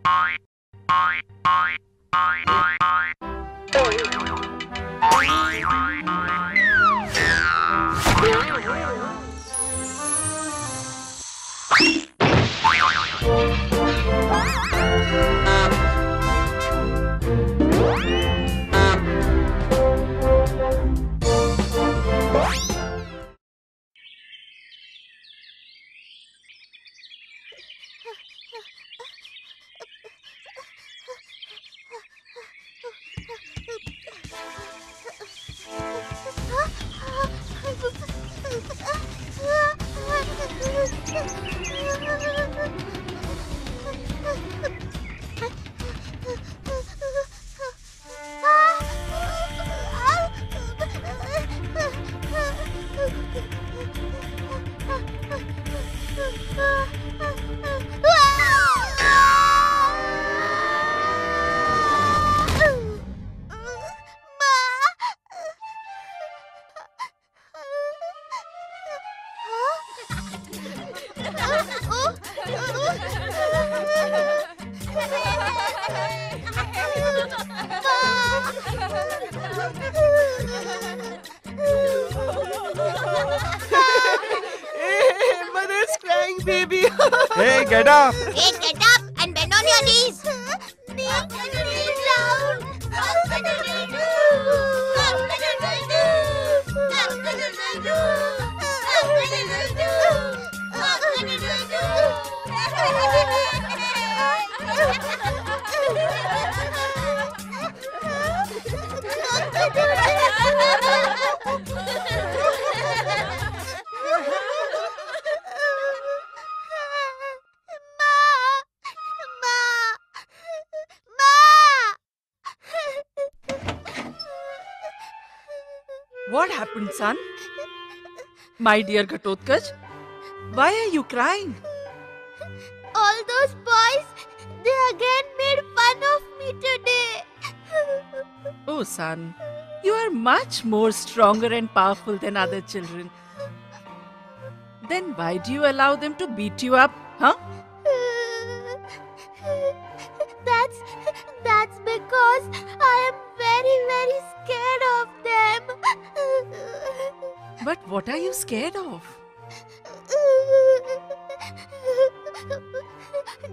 Hey, mother's crying, baby. Hey, get up! Hey, get up and bend on your knees. Knees down. What happened, son? My dear Ghatotkaч, why are you crying? All those boys, they again made fun of me today. Oh, son, you are much more stronger and powerful than other children. Then why do you allow them to beat you up, huh? That's because I am very, very scared of them. But what are you scared of?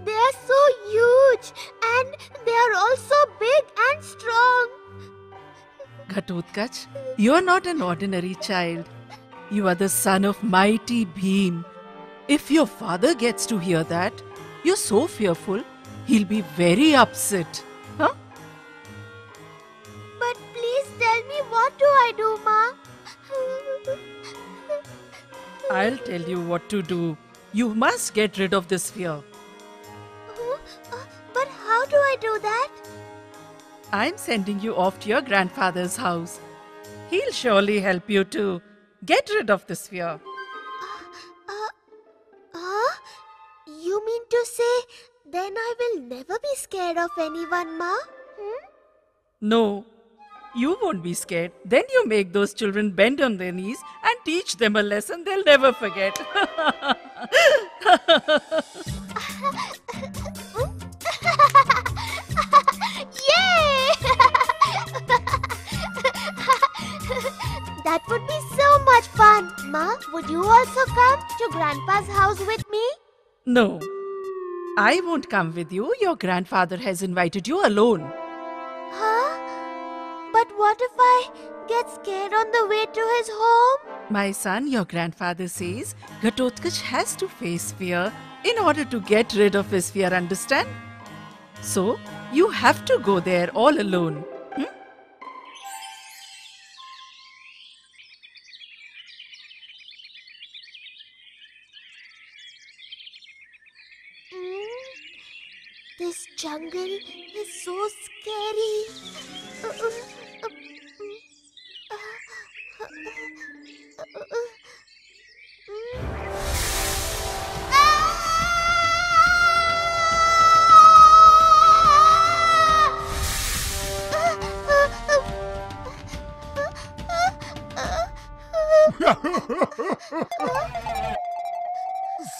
They are so huge and they are also big and strong. Ghatotkaч, you are not an ordinary child. You are the son of mighty Bhim. If your father gets to hear that, you're so fearful, he'll be very upset. Huh? But please tell me, what do I do, Ma? I'll tell you what to do. You must get rid of this fear. But how do I do that? I'm sending you off to your grandfather's house. He'll surely help you to get rid of this fear. You mean to say, then I will never be scared of anyone, Ma? No, you won't be scared. Then you make those children bend on their knees and teach them a lesson they'll never forget. Yay! That would be so much fun. Ma, would you also come to Grandpa's house with me? No, I won't come with you. Your grandfather has invited you alone. Huh? But what if I get scared on the way to his home? My son, your grandfather says Ghatotkaч has to face fear in order to get rid of his fear, understand? So, you have to go there all alone. This jungle is so scary.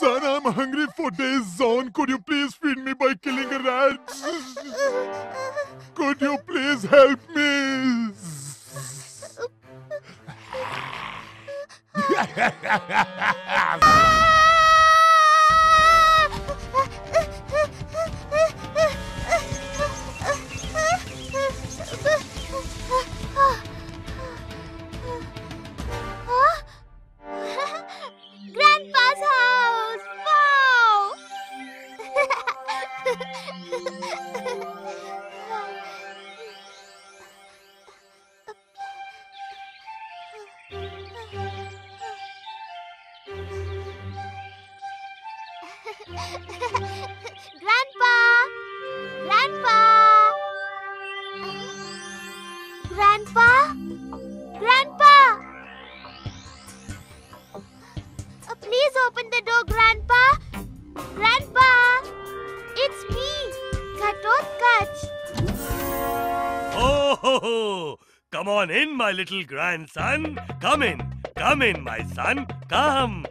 Son, I'm hungry for days on. Could you please feed me by killing a rat? Could you please help me? Grandpa's house! Wow! Grandpa! Grandpa! Grandpa? Grandpa! Please open the door, Grandpa. Grandpa! It's me, Ghatotkaч. Oh, ho, ho. Come on in, my little grandson. Come in, my son. Come.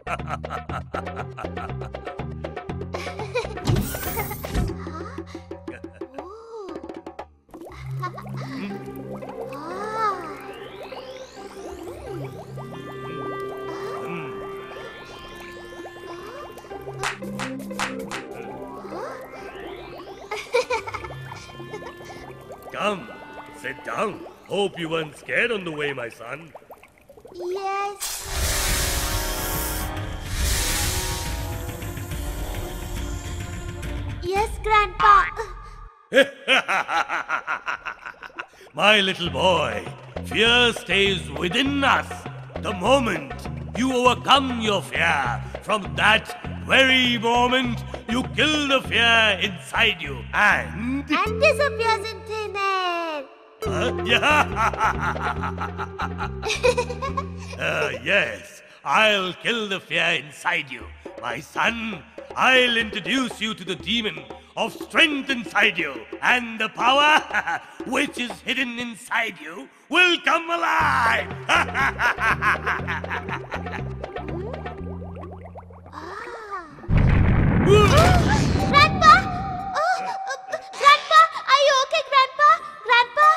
Come, sit down. Hope you weren't scared on the way, my son. Yes. Yes, Grandpa. My little boy, fear stays within us. The moment you overcome your fear, from that very moment you kill the fear inside you and disappears in thin air. Yes, I'll kill the fear inside you. My son, I'll introduce you to the demon of strength inside you, and the power which is hidden inside you will come alive. Grandpa! Grandpa, are you okay, Grandpa? Grandpa?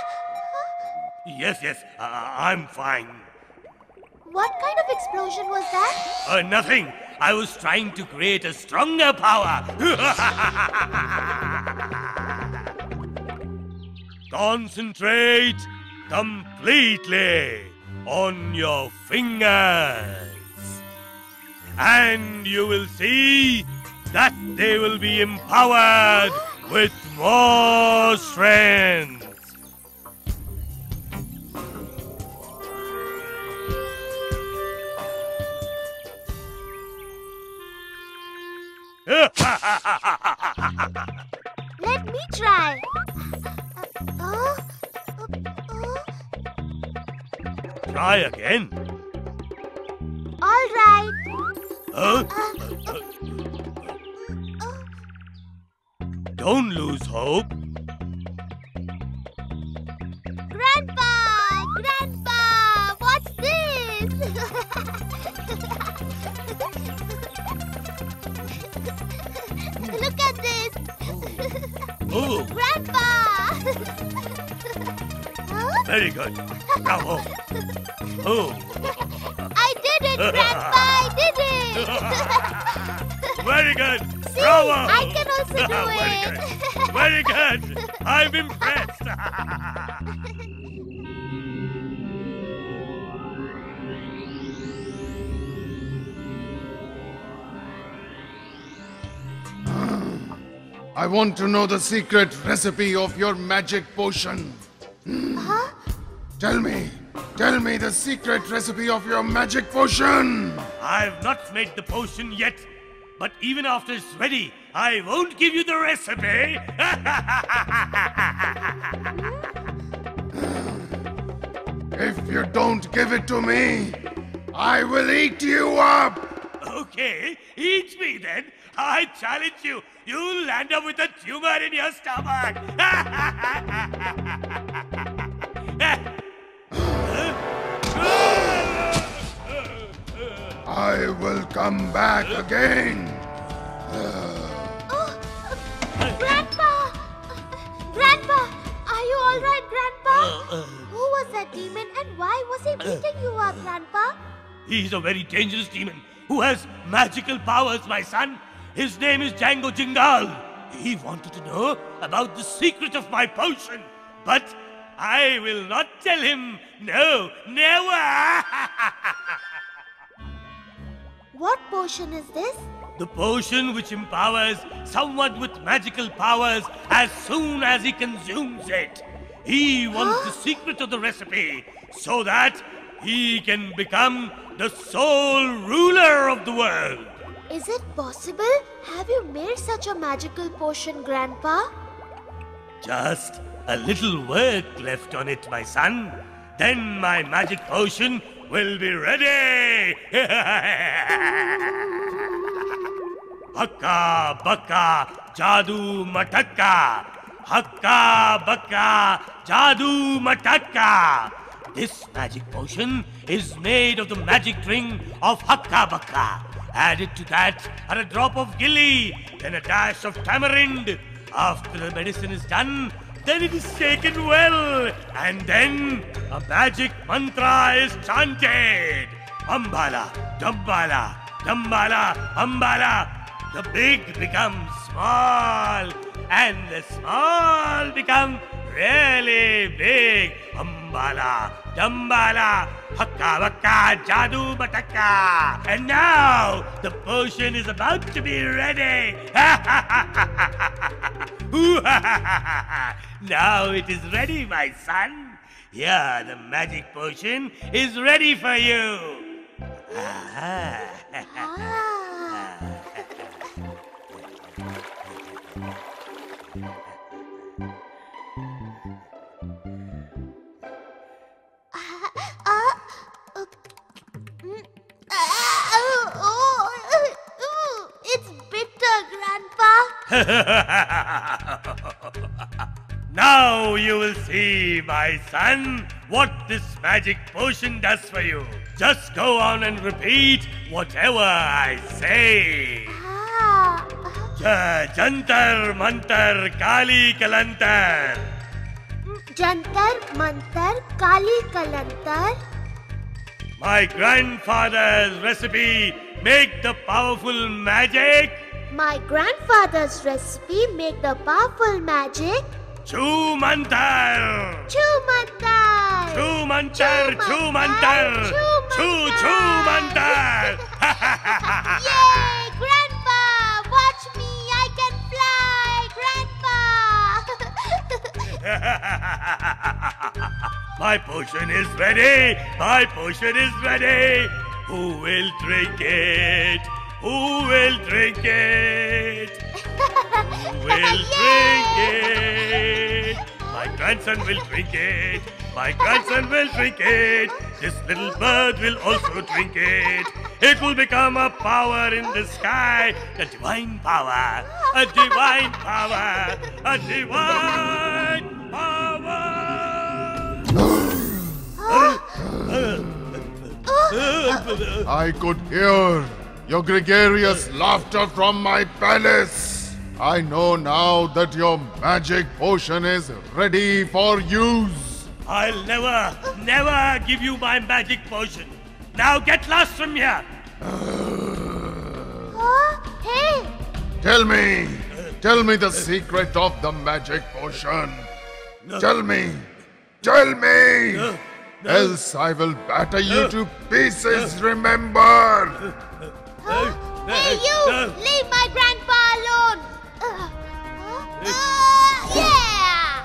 Yes, I'm fine. What kind of explosion was that? Nothing. I was trying to create a stronger power. Concentrate completely on your fingers, and you will see that they will be empowered with more strength. Let me try. Try again. All right. Don't lose hope. Grandpa! Grandpa! What's this? Look at this! Oh, Grandpa! Huh? very good. Bravo. Oh. I did it, Grandpa! I did it! Very good. See, Bravo. I can also do Very it. good. Very good. I'm impressed. I want to know the secret recipe of your magic potion. Huh? Tell me the secret recipe of your magic potion. I've not made the potion yet, but even after it's ready, I won't give you the recipe. If you don't give it to me, I will eat you up. Okay, eat me then. I challenge you. You'll land up with a tumor in your stomach. I will come back again. Who was that demon and why was he beating you up, Grandpa? He's a very dangerous demon who has magical powers, my son. His name is Django Jingal. He wanted to know about the secret of my potion, but I will not tell him. No, never. What potion is this? The potion which empowers someone with magical powers as soon as he consumes it. He wants the secret of the recipe so that he can become the sole ruler of the world. Is it possible? Have you made such a magical potion, Grandpa? Just a little work left on it, my son. Then my magic potion will be ready. Hakka bakka jadoo matakka. Hakka bakka jadoo matakka. This magic potion is made of the magic drink of Hakka bakka. Added to that are a drop of gilly, then a dash of tamarind. After the medicine is done, then it is taken well, and then a magic mantra is chanted. Ambala, Dambala, Dambala, Ambala. The big becomes small, and the small become really big. Ambala, Dambala, Hakka Bakka, Jadoo Bataka. And now the potion is about to be ready. Now it is ready, my son. Here, the magic potion is ready for you. It's bitter, Grandpa. Now you will see, my son, what this magic potion does for you. Just go on and repeat whatever I say. Jantar Mantar Kali Kalantar. Jantar Mantar Kali Kalantar. My grandfather's recipe make the powerful magic. My grandfather's recipe make the powerful magic. Chu Mantar. Chu Mantar. Chu Mantar. Chu Mantar. Chu Mantar. Yay, Grandpa! Watch me, I can fly, Grandpa. My potion is ready. My potion is ready. Who will drink it? Who will drink it? Who will drink it? My grandson will drink it. My grandson will drink it. This little bird will also drink it. It will become a power in the sky. A divine power. A divine power. A divine power. I could hear your gregarious laughter from my palace. I know now that your magic potion is ready for use. I'll never give you my magic potion. Now get lost from here. Hey! Tell me the secret of the magic potion. No. Tell me, No. else I will batter you to pieces, remember? Hey, you! Leave my grandpa alone! Yeah!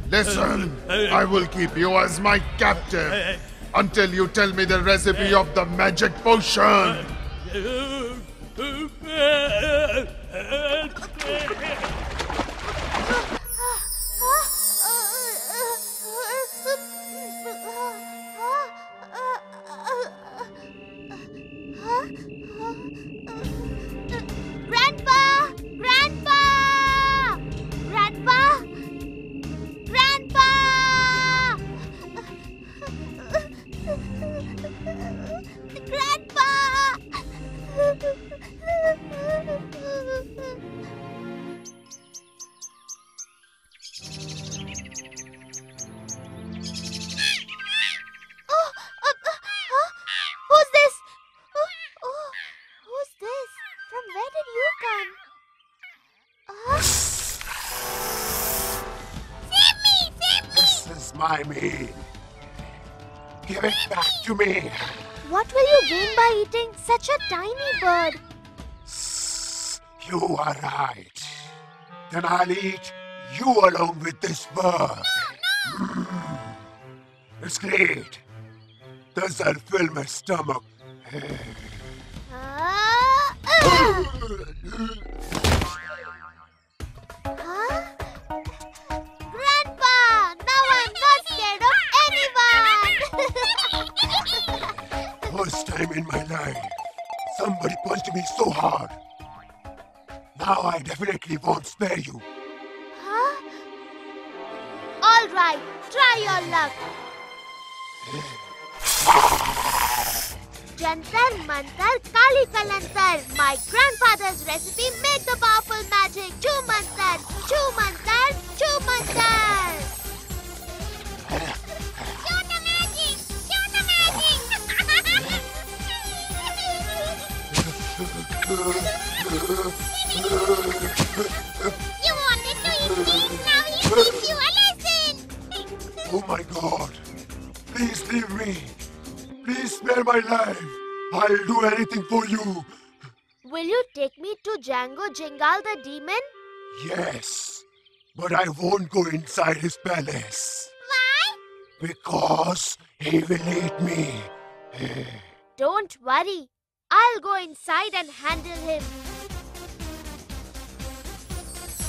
Listen, I will keep you as my captive until you tell me the recipe of the magic potion. Grandpa! Grandpa! Grandpa! Grandpa! my meal. Give it back to me. What will you gain by eating such a tiny bird? You are right. Then I'll eat you along with this bird. It's great. Does that fill my stomach? Huh? Grandpa, now I'm not scared of anyone. First time in my life, somebody punched me so hard. Now I definitely won't spare you. Huh? All right, try your luck. Jantar Mantar Kali Kalantar. My grandfather's recipe made the powerful magic. Chu Mantar, Chu Mantar, Chu Mantar. Show the magic! Show the magic! You wanted to eat me, now he teach you a lesson. Oh my God. Please leave me. Please spare my life. I'll do anything for you. Will you take me to Django Jingal the demon? Yes, but I won't go inside his palace. Why? Because he will eat me. Don't worry. I'll go inside and handle him.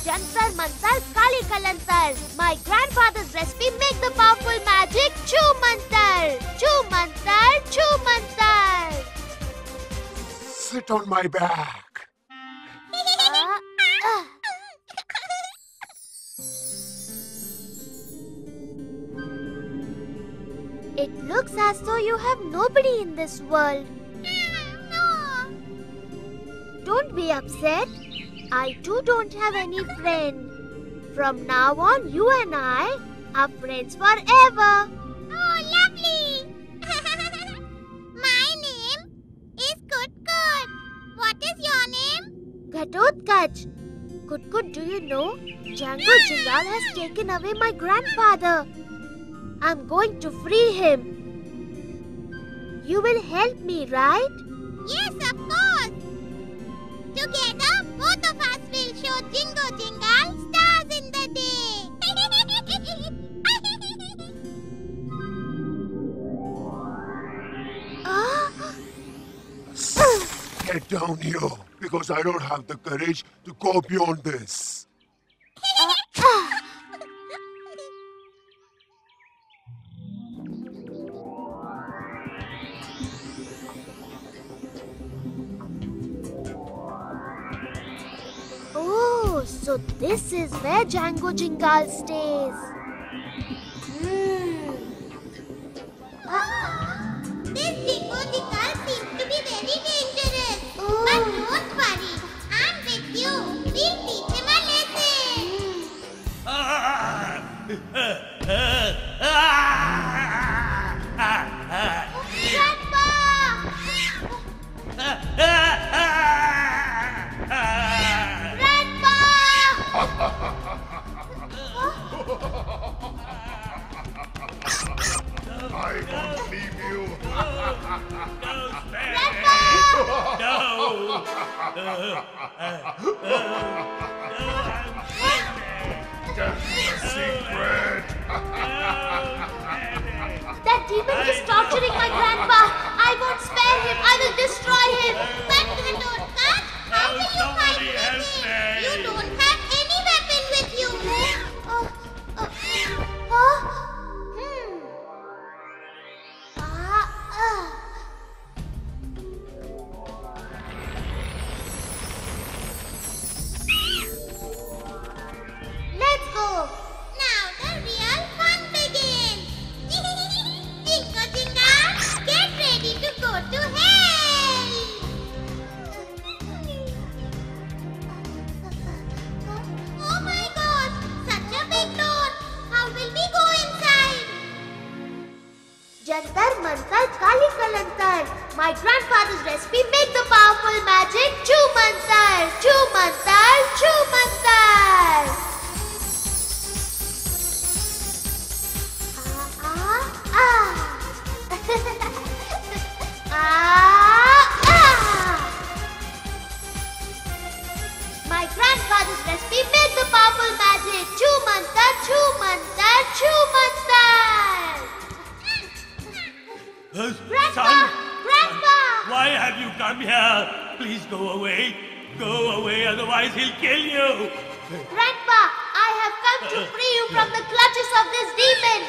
Jantar Mantar Kali Kalantar. My grandfather's recipe make the powerful magic. Chu Mantar. Chu Mantar. Chu Mantar. Sit on my back. It looks as though you have nobody in this world. No. Don't be upset. I too don't have any friend. From now on, you and I are friends forever. Oh, lovely. My name is Kutkut. What is your name? Ghatotkaч. Kutkut, do you know? Django Jingal has taken away my grandfather. I'm going to free him. You will help me, right? Yes, of course. Together, both of us will show Jingo Jingal stars in the day. Get down here, because I don't have the courage to go beyond this. Oh, so this is where Django Jingal stays. This Jingo Jingal seems to be very dangerous. But don't worry, I'm with you. We'll teach him a lesson. Grandpa! I won't leave you. That's the secret. That demon is torturing my grandpa. I won't spare him. I will destroy him. But Ghatotkaч, how will you fight with him? You don't have any weapon with you. Let's go. Now the real fun begins. Jingo Jingal, get ready to go to hell. Oh my God, such a big door. How will we go inside? Jantar Mantar Kali Kalantar. My grandfather's recipe made the powerful magic. Chu Mantar, Chu Mantar, Chu Mantar. powerful magic. Chumantar, Chumantar, Chumantar. Grandpa! Son, Grandpa! why have you come here? Please go away. Go away, otherwise he'll kill you. Grandpa, I have come to free you from the clutches of this demon.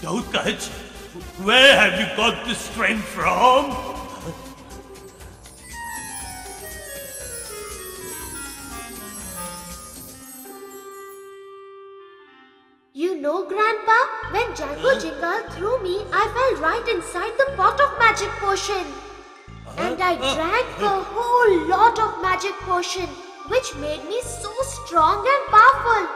Ghautkacha, where have you got this strength from? You know, Grandpa, when Django Jingal threw me, I fell right inside the pot of magic potion. And I drank a whole lot of magic potion, which made me so strong and powerful.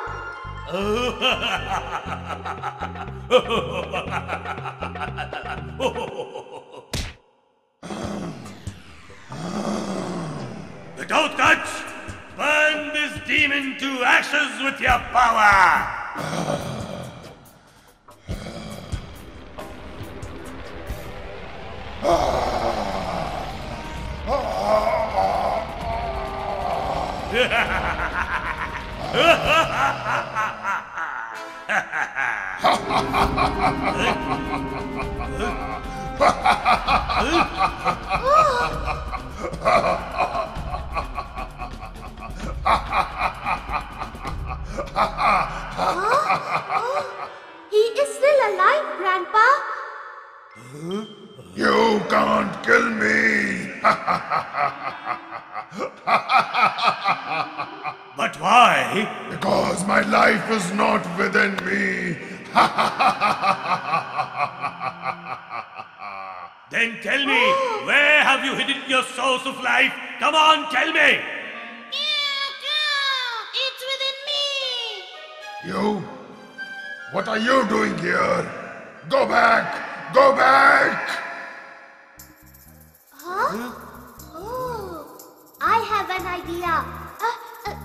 Ghautkacha, burn this demon to ashes with your power! He is still alive, Grandpa. You can't kill me! But why? Because my life is not within me! Then tell me, where have you hidden your source of life? Come on, tell me! It's within me. You? What are you doing here? Go back! Go back! Huh? Oh, I have an idea.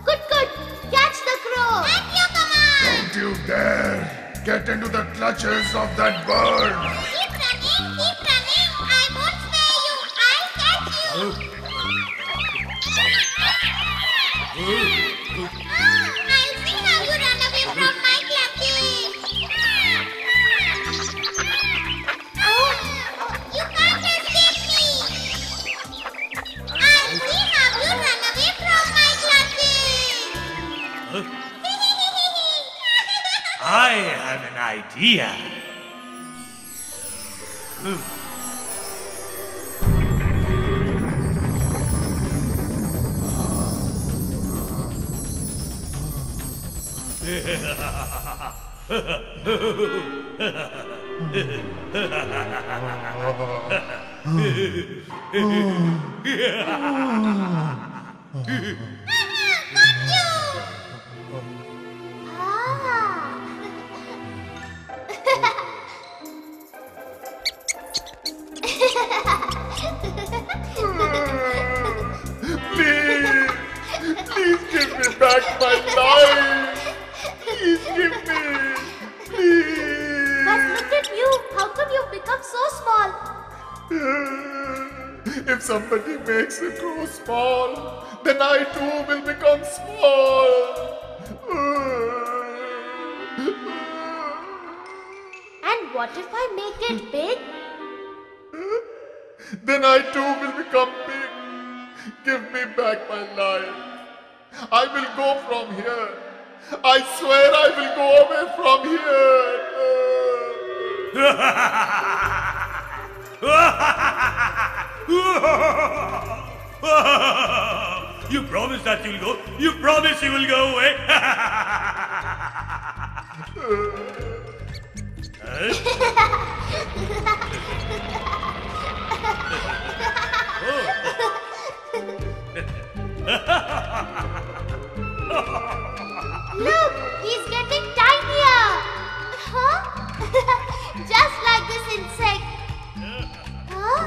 Good. Catch the crow. Thank you, Kamal. Don't you dare get into the clutches of that bird! Keep running. I won't spare you. I'll catch you. I'll see how you run away from my clutches. You can't escape me. I'll see how you run away from my clutches. I have an idea. Please give me back my life! Please give me! Please! But look at you. How come you've become so small? If somebody makes you grow small, then I too will become small. And what if I make it big? Then I too will become big. Give me back my life. I will go from here. I swear I will go away from here. You promise that you'll go? You promise you will go away? Look, he's getting tinier. Huh? Just like this insect. Huh?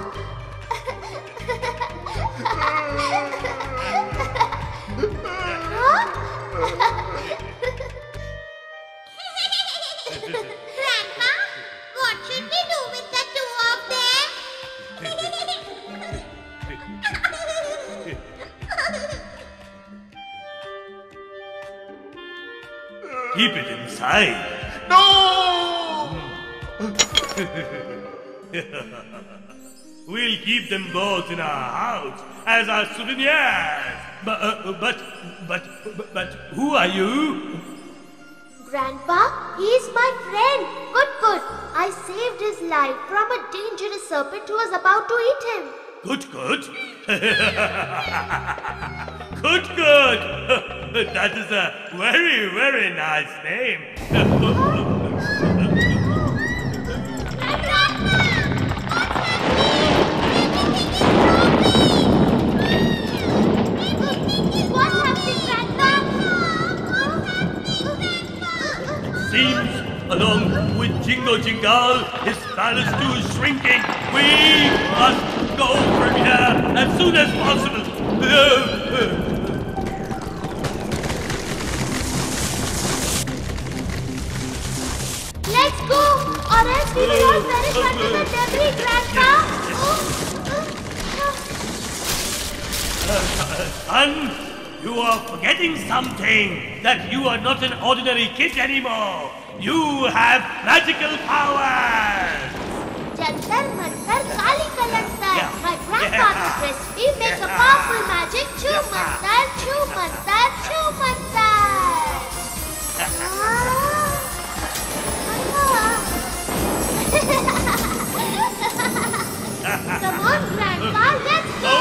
Grandma, what should we do with the two of them? Keep it inside. No! We'll keep them both in our house as our souvenirs. But who are you? Grandpa, he's my friend. Good. I saved his life from a dangerous serpent who was about to eat him. Good. That is a very, very nice name. What's happening, Grandpa? Seems, along with Jingo Jingle, his palace too is shrinking. We must go from here as soon as possible. Let's go, or else we will all perish under the debris, Grandpa. Son, you are forgetting something. That you are not an ordinary kid anymore. You have magical powers. Jantar Mantar Kali Kalantar. Yeah. My grandfather's recipe makes a powerful magic. Chu Mantar, Chu Mantar, Chu Mantar. Come on, Grandpa, let's go.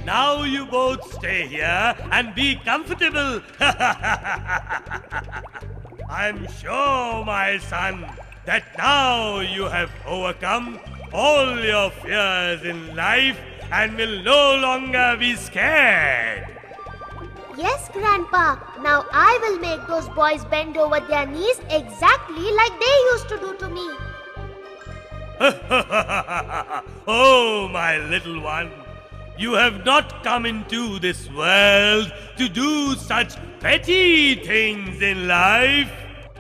Now you both stay here and be comfortable. I'm sure, my son, that now you have overcome all your fears in life and will no longer be scared. Yes, Grandpa. Now I will make those boys bend over their knees exactly like they used to do to me. Oh, my little one. You have not come into this world to do such petty things in life.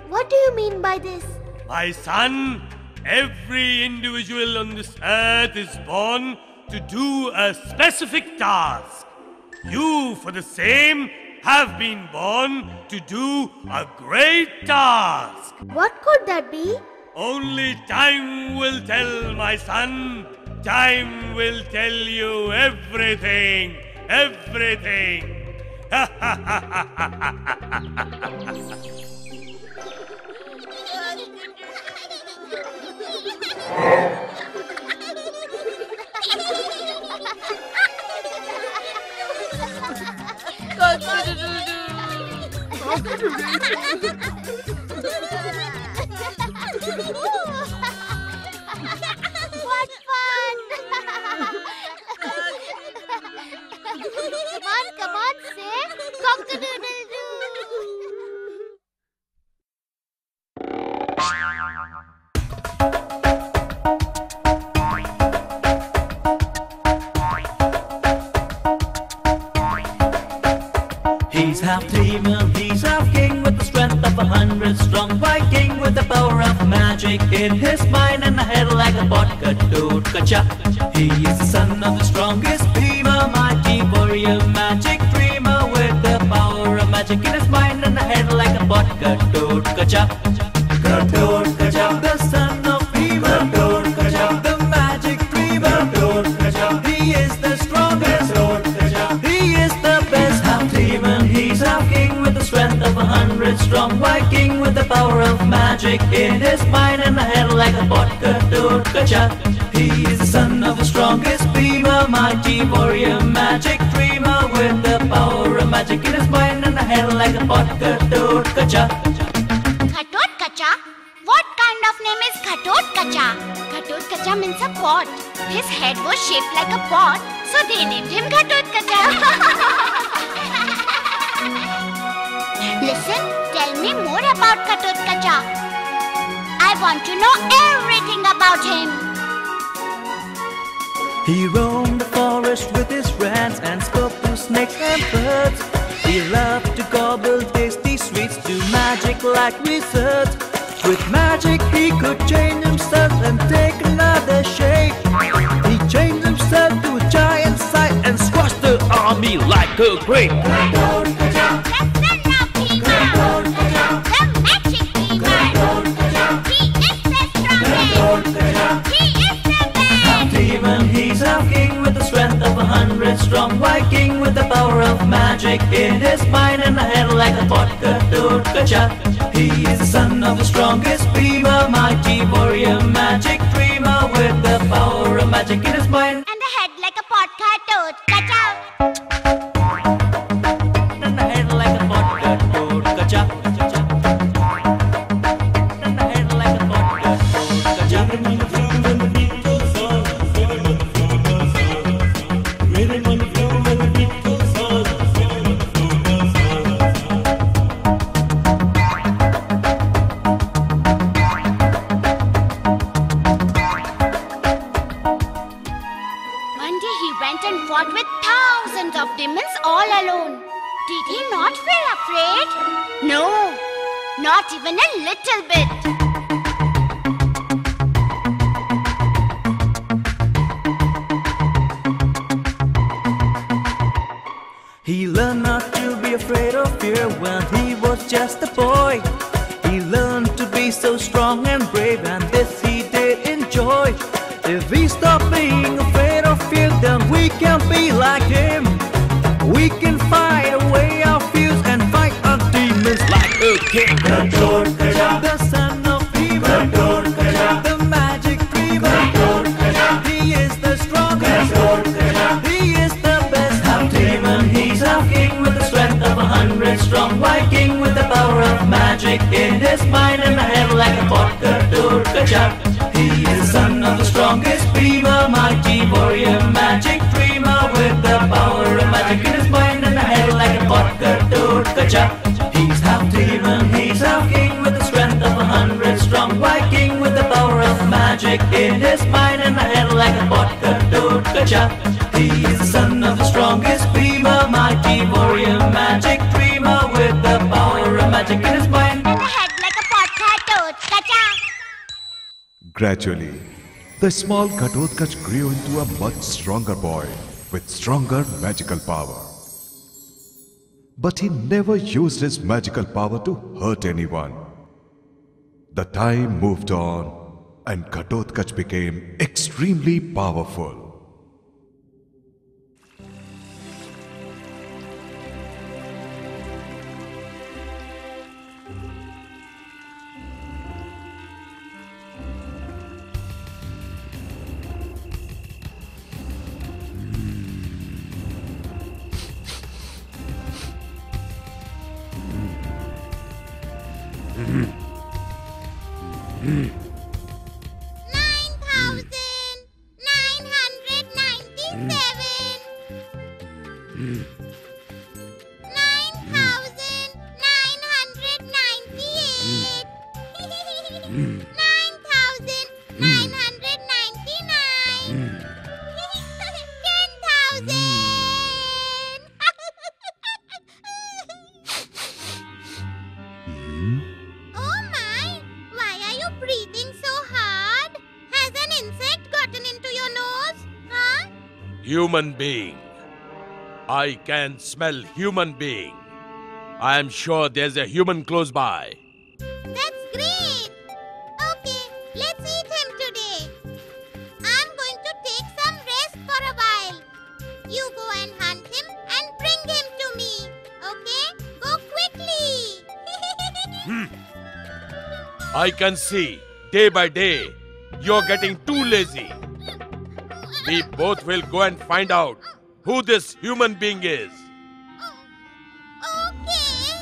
What do you mean by this? My son, every individual on this earth is born to do a specific task. You, for the same, have been born to do a great task. What could that be? Only time will tell, my son. Time will tell you everything. Everything. What fun! Let's say cock-a-doodle-doo. He's half demon, he's half king, with the strength of 100 strong Viking, with the power of magic in his mind and a head like a vodka Kacha. He is the son of the strongest beamer, mighty warrior, magic dreamer, with the power of magic in his mind and a head like a vodka Kacha. Kacha, the son of beamer, Kacha, the magic dreamer, Kacha. He is the strongest, he is the best. Half demon, he's half king, with the strength of 100 strong Viking, with the power of magic in his mind and a head like a vodka Kacha. He is the son of the strongest beamer, mighty warrior, magic dreamer, with the power of magic in his mind and a head like a vodka Kacha. Ghatotkacha? What kind of name is Ghatotkacha? Ghatotkacha means a pot. His head was shaped like a pot, so they named him Ghatotkacha. Listen, tell me more about Ghatotkacha. I want to know everything about him. He roamed the forest with his friends and spoke to snakes and birds. He loved to gobble tasty sweets, do magic like wizards. With magic he could change himself and take another shape. He changed himself to a giant size and squashed the army like a grape. He's half king, with the strength of 100 strong Viking, with the power of magic in his mind and a head like a vodka Kacha. He is the son of the strongest beamer, mighty warrior, magic dreamer, with the power of magic in his mind And a head like a pot Ghatotkacha. and a head like a vodka Kacha. And a head like a vodka Kacha. One day he went and fought with thousands of demons all alone. Did he not feel afraid? No, not even a little bit. He learned not to be afraid of fear when he was just a boy. He learned to be so strong and brave, and this he did enjoy. If we stop being afraid of fear, then we can be like him. We can fight away our fears and fight our demons like a king. The son of Beaver, the magic dreamer. He is the strongest, he is the best. Half demon, he's half king, with the strength of 100 strong Viking, with the power of magic in his mind and a head like a vodka Kacha. He is the son of the strongest beamer, mighty warrior, magic dreamer, with the power of magic in his mind and a head like a vodka Kacha. He's half demon, he's half king, with the strength of 100 strong Viking, with the power of magic in his mind and a head like a vodka Kacha. He is the son of the strongest beamer, mighty warrior, magic dreamer, with the power of magic in his mind. And a head like a pot Ghatotkacha. Gradually, the small Ghatotkacha grew into a much stronger boy with stronger magical power. But he never used his magical power to hurt anyone. The time moved on and Ghatotkacha became extremely powerful. 9,999. 10,000. Oh my! Why are you breathing so hard? Has an insect gotten into your nose? Huh? Human being. I can smell human being. I am sure there's a human close by. That's great. Okay, let's eat him today. I'm going to take some rest for a while. You go and hunt him and bring him to me. Okay? Go quickly. I can see, day by day, you're getting too lazy. We both will go and find out who this human being is. Okay.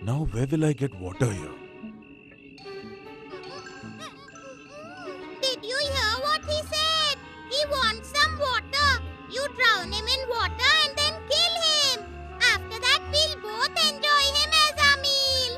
Now where will I get water here? Did you hear what he said? He wants some water. You drown him in water and then kill him. After that, we'll both enjoy him as our meal.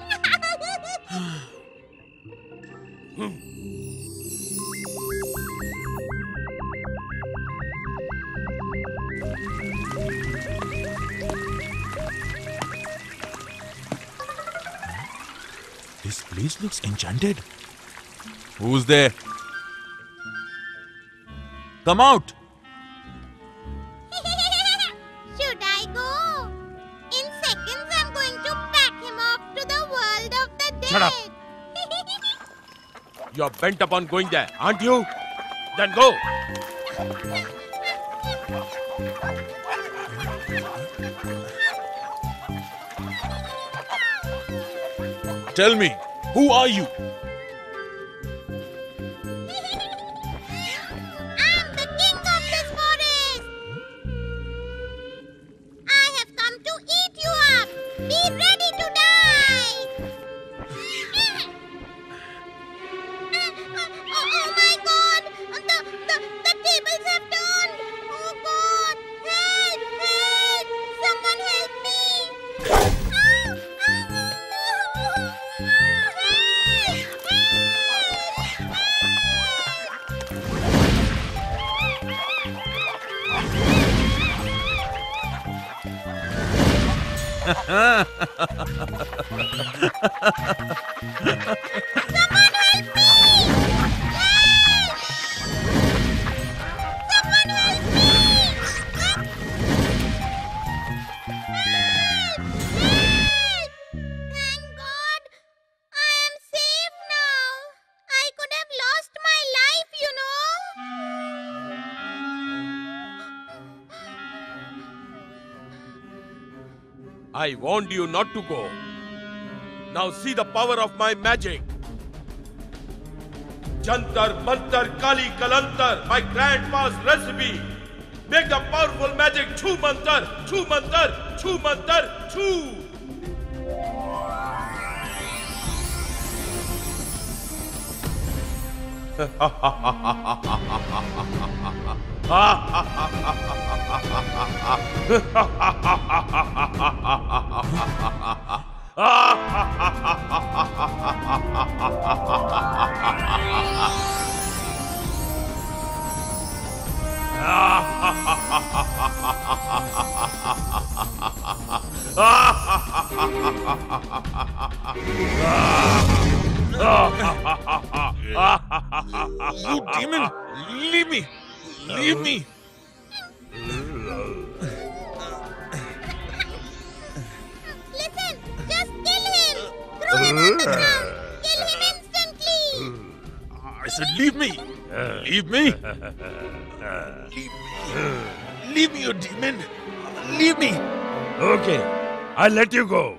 This place looks enchanted. Who's there? Come out! Should I go? In seconds, I'm going to pack him off to the world of the dead. Shut up. You're bent upon going there, aren't you? Then go! Tell me, who are you? I'm the king of this forest. I have come to eat you up. Be ready to die. Oh my God! The tables have turned. Oh God! Help! Help! Someone help me! I warned you not to go. Now see the power of my magic. Jantar Mantar Kali Kalantar, my grandpa's recipe. Make the powerful magic Chu Mantar, Chu Mantar, Chu Mantar, Chu. You demon! Leave me! Leave me! Listen, just kill him! Throw him on the ground! Kill him instantly! I said leave me! Leave me! Leave me! Leave me, you demon! Leave me! Okay, I'll let you go.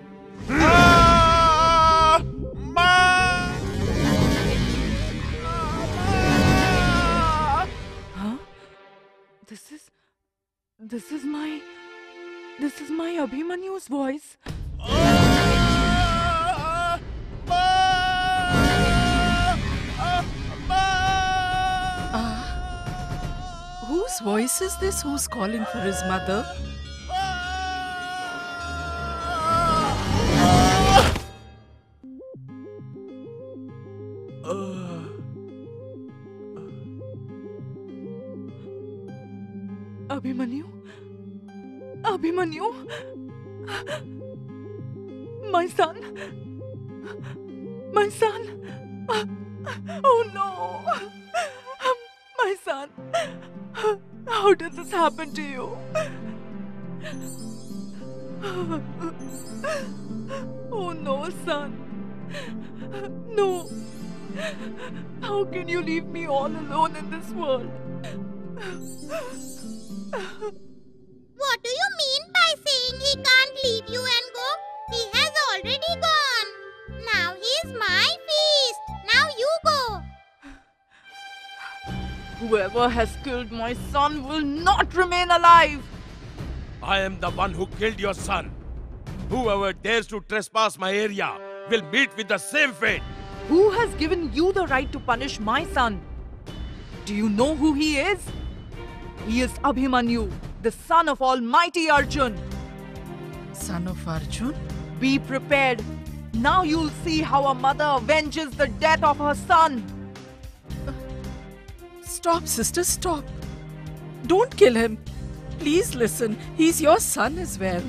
This is my This is my Abhimanyu's voice. Whose voice is this who's calling for his mother? Abhimanyu? Abhimanyu? My son? My son? Oh no! My son! How did this happen to you? Oh no, son! No! How can you leave me all alone in this world? What do you mean by saying he can't leave you and go? He has already gone. Now he's my feast. Now you go. Whoever has killed my son will not remain alive. I am the one who killed your son. Whoever dares to trespass my area will meet with the same fate. Who has given you the right to punish my son? Do you know who he is? He is Abhimanyu, the son of Almighty Arjun. Son of Arjun? Be prepared. Now you'll see how a mother avenges the death of her son. Stop, sister, stop. Don't kill him. Please listen. He's your son as well.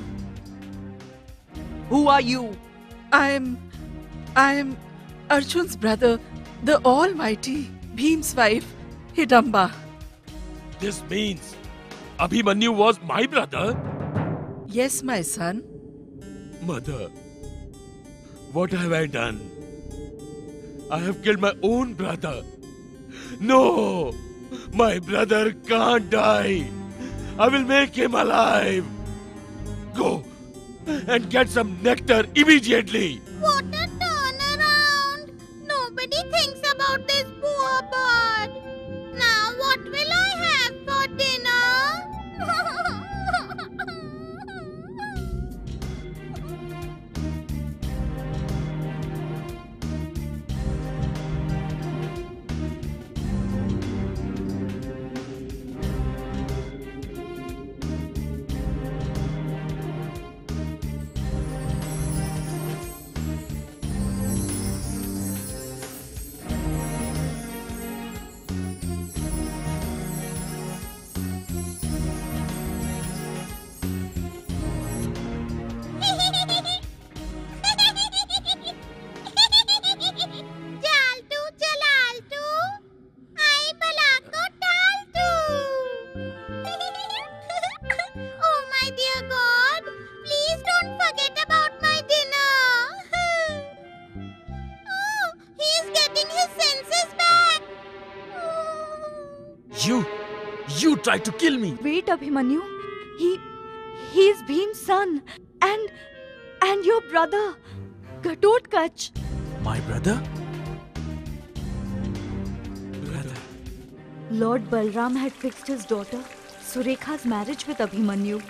Who are you? I am Arjun's brother, the Almighty, Bhim's wife, Hidamba. This means Abhimanyu was my brother? Yes, my son. Mother, what have I done? I have killed my own brother. No! My brother can't die. I will make him alive. Go and get some nectar immediately. What a turnaround. Nobody thinks about this poor bird. Now what will I have for dinner? You tried to kill me. Wait, Abhimanyu. He's Bhim's son. And your brother, Ghatotkacha. My brother? Brother. Lord Balram had fixed his daughter, Surekha's marriage with Abhimanyu.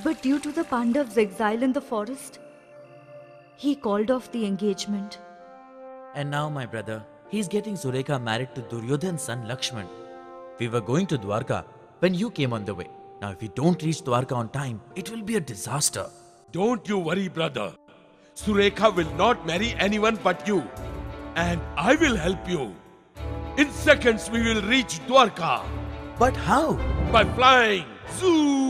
But due to the Pandavs' exile in the forest, he called off the engagement. And now, my brother, he's getting Surekha married to Duryodhan's son Lakshman. We were going to Dwarka when you came on the way. Now, if we don't reach Dwarka on time, it will be a disaster. Don't you worry, brother. Surekha will not marry anyone but you. And I will help you. In seconds, we will reach Dwarka. But how? By flying. Zoo!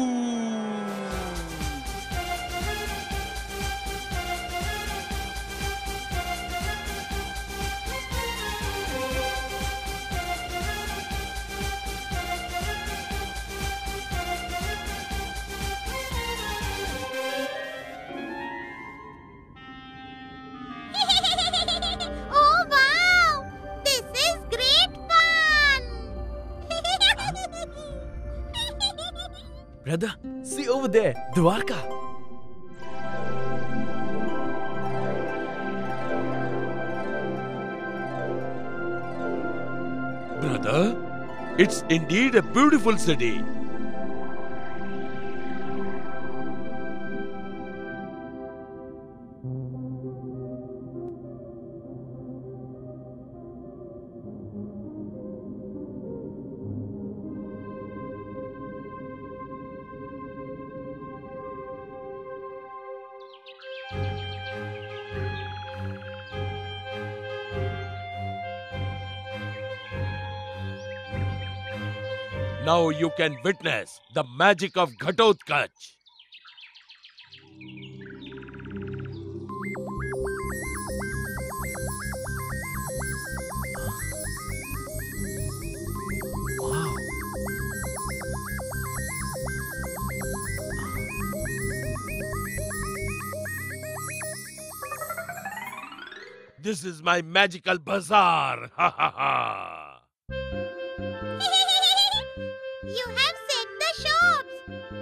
Oh wow! This is great fun! Brother, see over there, Dwarka. Brother, it's indeed a beautiful city. Now you can witness the magic of Ghatotkaч. This is my magical bazaar. Ha ha ha. You have set the shops,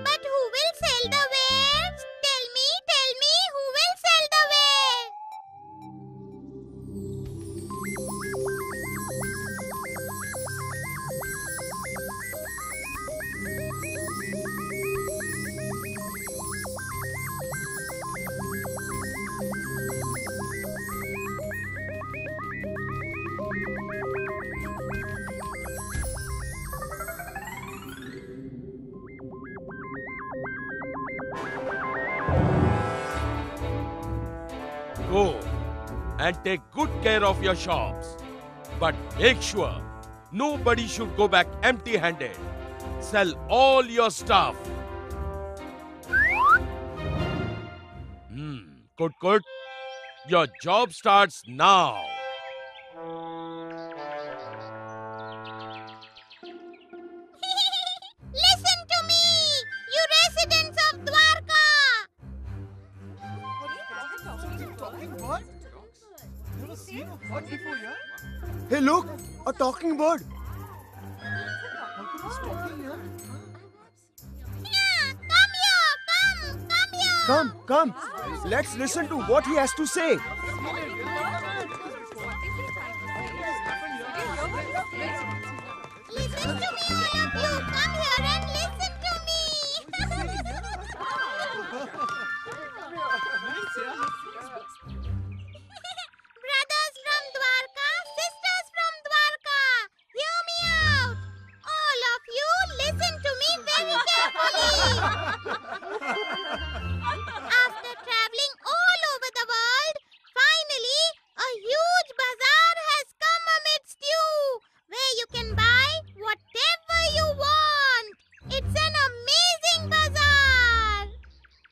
but who will sell the wares? Tell me, who will sell the wares? Go and take good care of your shops. But make sure nobody should go back empty-handed. Sell all your stuff. Good. Your job starts now. Listen to me, you residents of Dwarka! Hey, look! A talking bird! Yeah, come here! Come! Let's listen to what he has to say. Listen to me, all of you! Come here and listen to me! Brothers from Dwarka, sisters from Dwarka, hear me out! All of you, listen to me very carefully! After traveling all over the world, finally, a huge bazaar has come amidst you, where you can buy whatever you want. It's an amazing bazaar.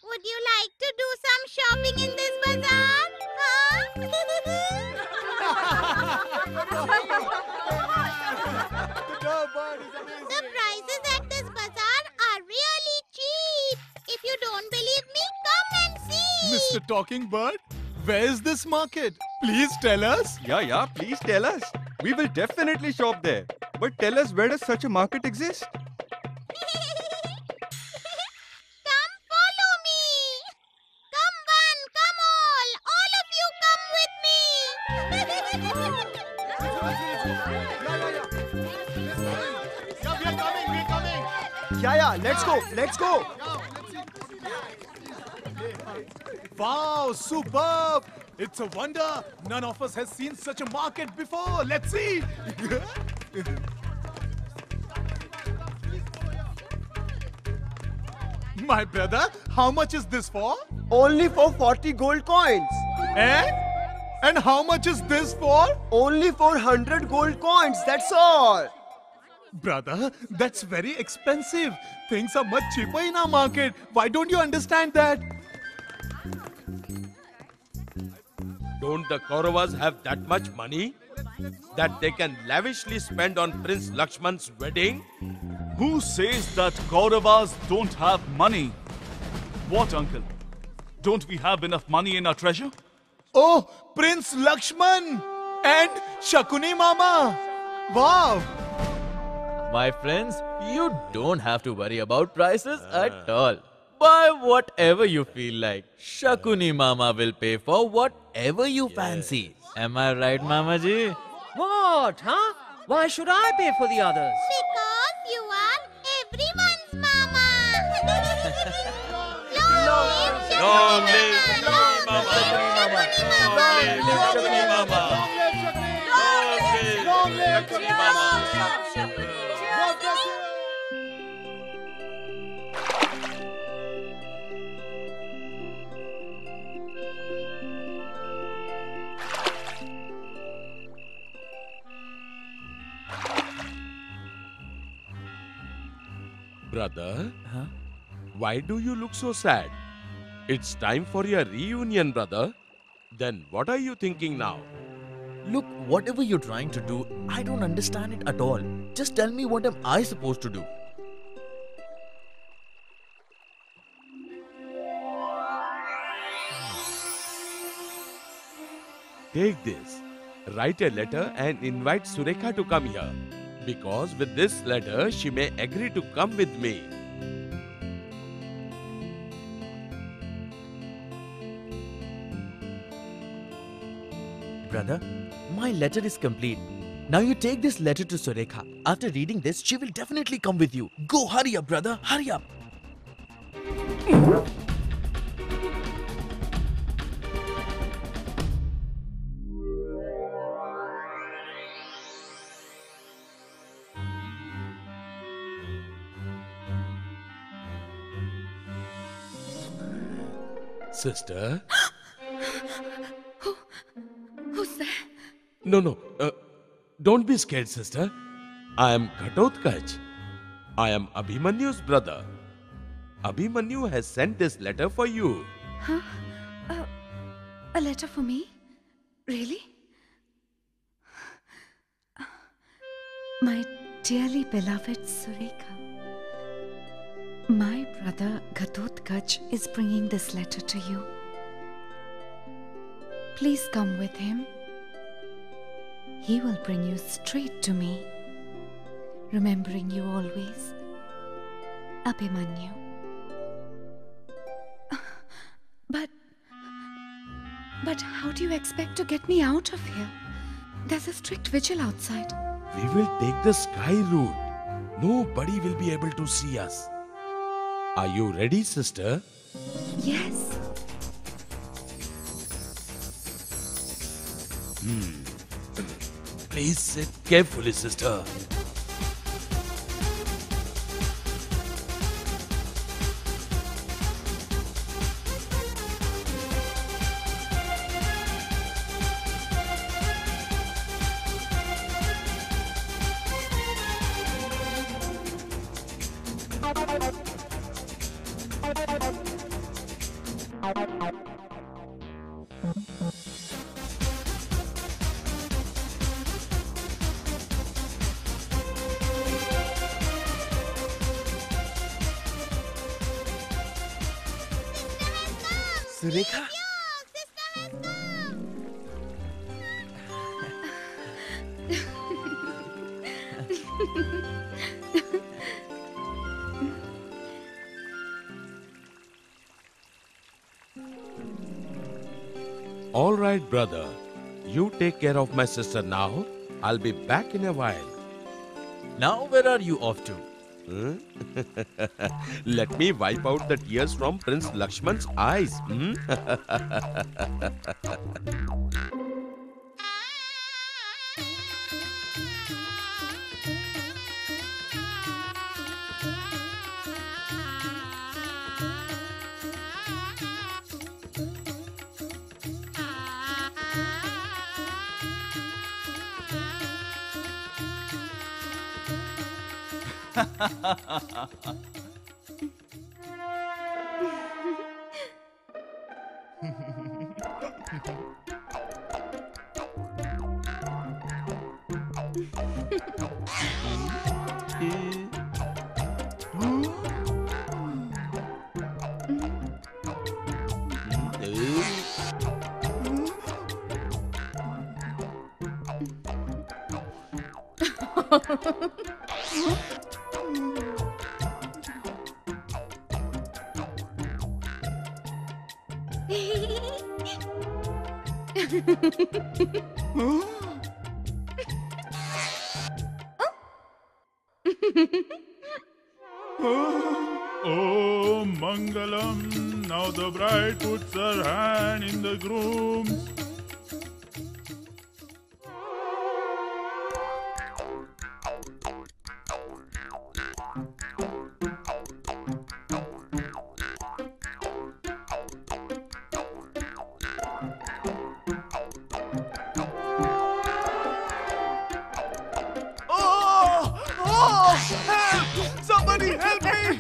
Would you like to do some shopping in this bazaar? Huh? The prices at this bazaar are really cheap. If you don't believe me, come and see. Mr. Talking Bird, where is this market? Please tell us. Yeah, please tell us. We will definitely shop there. But tell us, where does such a market exist? Come follow me. Come one, come all of you come with me. We're coming. Yeah, let's go. Wow, superb. It's a wonder. None of us has seen such a market before. Let's see. My brother, how much is this for? Only for 40 gold coins. Eh? And how much is this for? Only for 100 gold coins, that's all. Brother, that's very expensive. Things are much cheaper in our market. Why don't you understand that? Don't the Kauravas have that much money that they can lavishly spend on Prince Lakshman's wedding? Who says that Kauravas don't have money? What, uncle? Don't we have enough money in our treasure? Oh, Prince Lakshman and Shakuni Mama. Wow. My friends, you don't have to worry about prices at all. Buy whatever you feel like. Shakuni Mama will pay for whatever you fancy. Am I right, Mama ji? What, huh? Why should I pay for the others? Because you are everyone's mama. Long live Shakuni Mama! Long live Shakuni Mama! Brother, why do you look so sad? It's time for your reunion, brother. Then what are you thinking now? Look, whatever you're trying to do, I don't understand it at all. Just tell me, what am I supposed to do? Take this. Write a letter and invite Surekha to come here. Because with this letter, she may agree to come with me. Brother, my letter is complete. Now you take this letter to Surekha. After reading this, she will definitely come with you. Go, hurry up, brother, hurry up. Sister? Who's there? No. Don't be scared, sister. I am Ghatotkaч. I am Abhimanyu's brother. Abhimanyu has sent this letter for you. Huh? A letter for me? Really? My dearly beloved Surekha. My brother Ghatotkač is bringing this letter to you. Please come with him. He will bring you straight to me, remembering you always. Abhimanyu. But how do you expect to get me out of here? There's a strict vigil outside. We will take the sky route. Nobody will be able to see us. Are you ready, sister? Yes. Please sit carefully, sister. Surekha? All right, brother. You take care of my sister now. I'll be back in a while. Now where are you off to? Let me wipe out the tears from Prince Lakshman's eyes. Oh, Mangalam. Now the bride puts her hand in the groom's. Oh! Help! Somebody help me!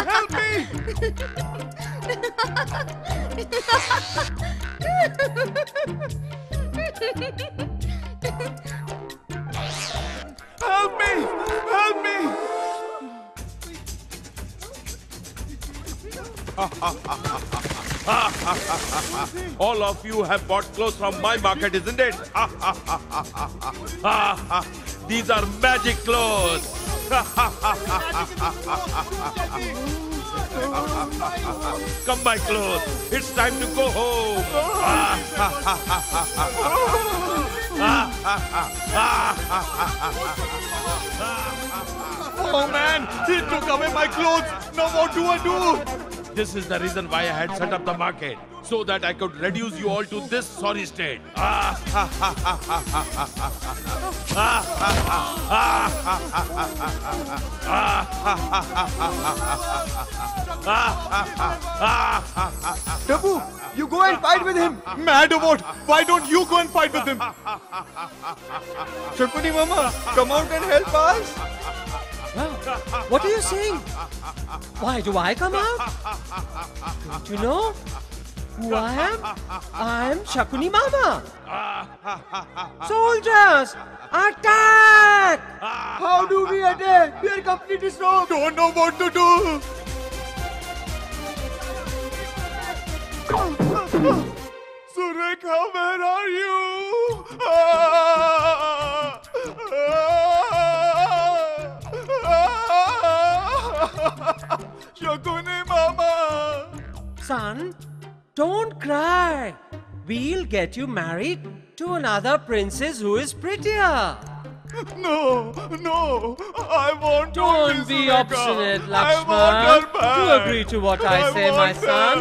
Help me! Help me! Help me! All of you have bought clothes from my market, isn't it? These are magic clothes. Come, my clothes. It's time to go home. Oh man, he took away my clothes. Now what do I do? This is the reason why I had set up the market, so that I could reduce you all to this sorry state. Tabu, you go and fight with him. Mad or what? Why don't you go and fight with him? Shakuni Mama, come out and help us. What are you saying? Why do I come out? Don't you know who I am? I'm Shakuni Mama. Soldiers, attack! How do we attack? We are completely strong. Don't know what to do. Surekha, where are you? Shakuni Mama! Son, don't cry. We'll get you married to another princess who is prettier. No, I want Don't be obstinate, Lakshman. Do agree to what I say, my son.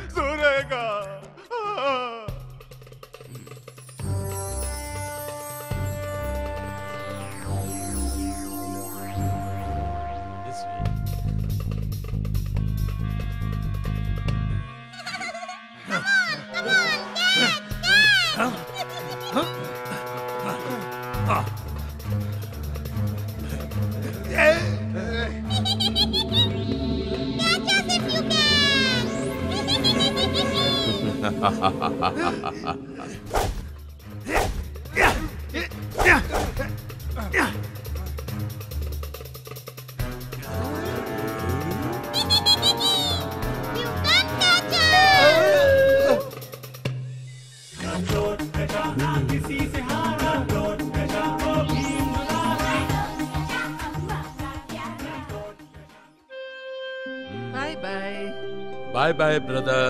Surekha! Bye-bye. Bye-bye, brother.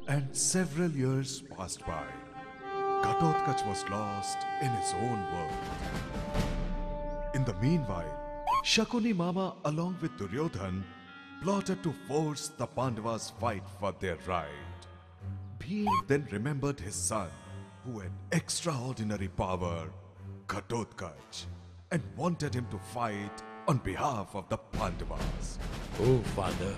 And several years passed by. Ghatotkacha was lost in his own world. In the meanwhile, Shakuni Mama along with Duryodhan plotted to force the Pandavas fight for their right. Bhim then remembered his son, who had extraordinary power, Ghatotkacha, and wanted him to fight on behalf of the Pandavas. Oh, father.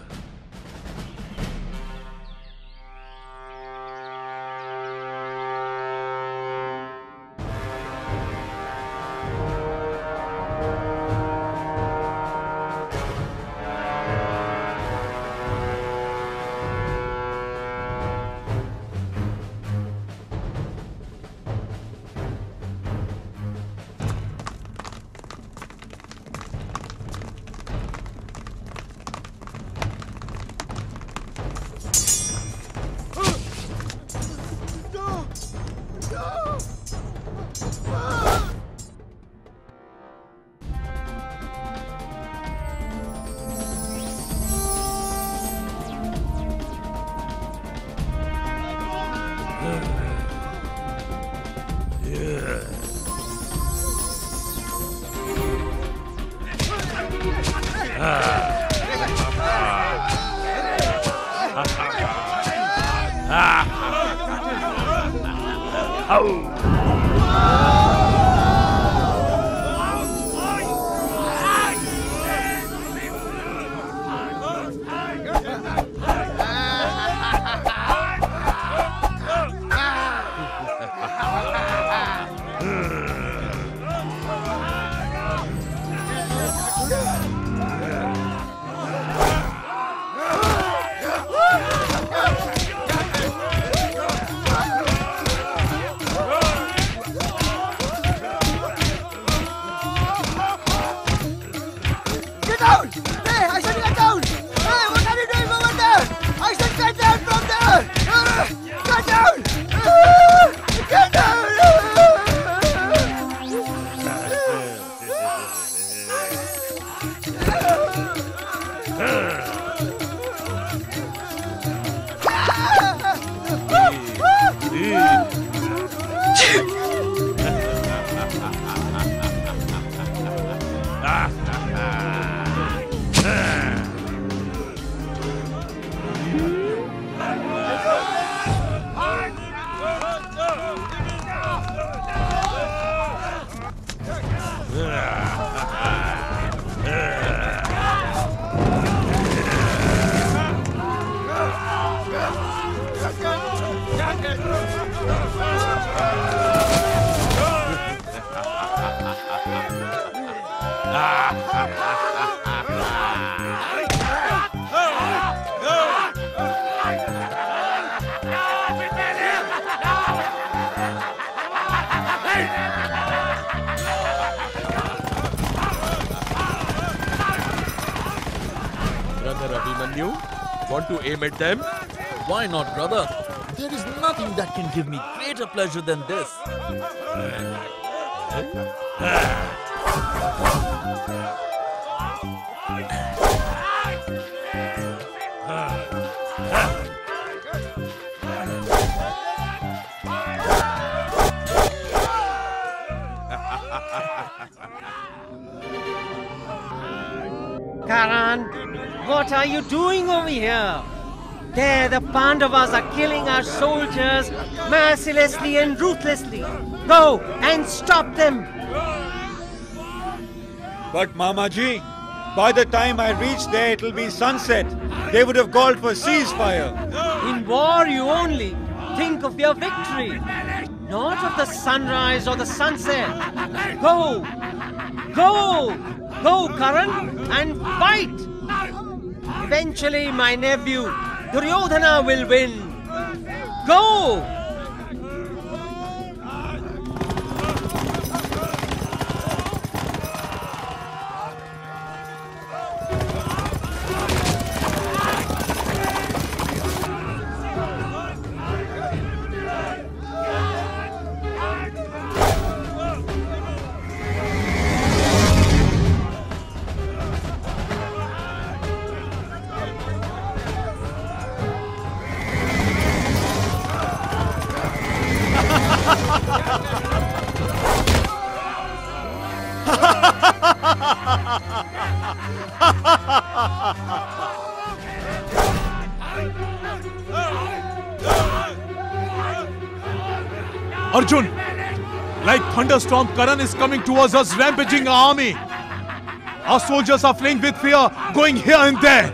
Brother Abhimanyu, want to aim at them? Why not, brother? There is nothing that can give me greater pleasure than this. Karan, what are you doing over here? There, the Pandavas are killing our soldiers mercilessly and ruthlessly. Go and stop them. But Mamaji, by the time I reach there, it'll be sunset. They would have called for ceasefire. In war, you only think of your victory, not of the sunrise or the sunset. Go! Go! Go, Karan, and fight! Eventually, my nephew, Duryodhana, will win. Go! Arjun, like thunderstorm, Karan is coming towards us, rampaging our army. Our soldiers are fleeing with fear, going here and there.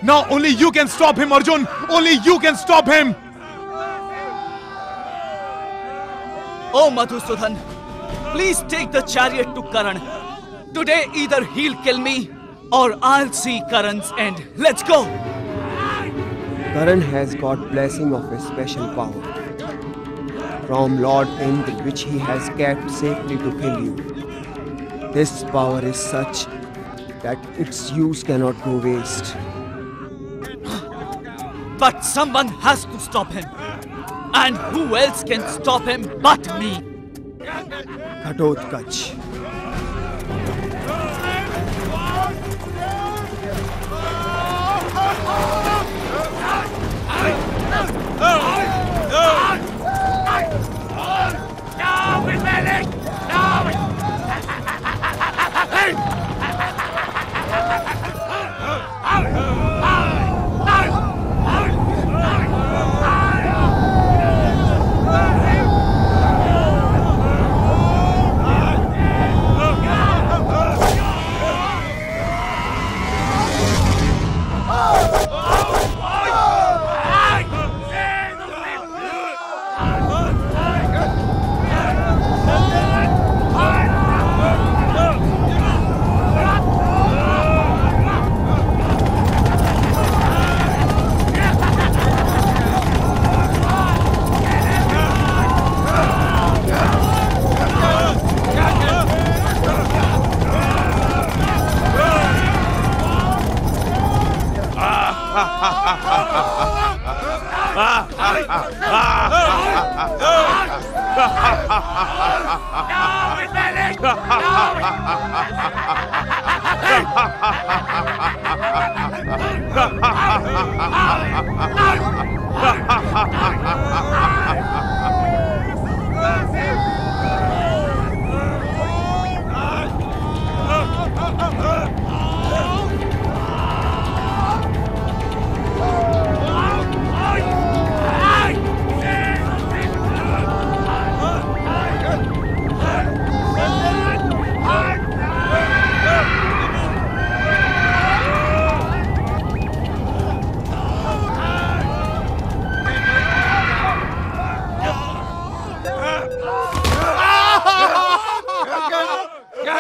Now only you can stop him, Arjun. Only you can stop him. Oh, Madhusudan, please take the chariot to Karan. Today either he'll kill me or I'll see Karan's end. Let's go. Karan has got blessing of a special power from Lord Indra, which he has kept safely to kill you. This power is such that its use cannot go waste. But someone has to stop him. And who else can stop him but me? Ghatotkacha.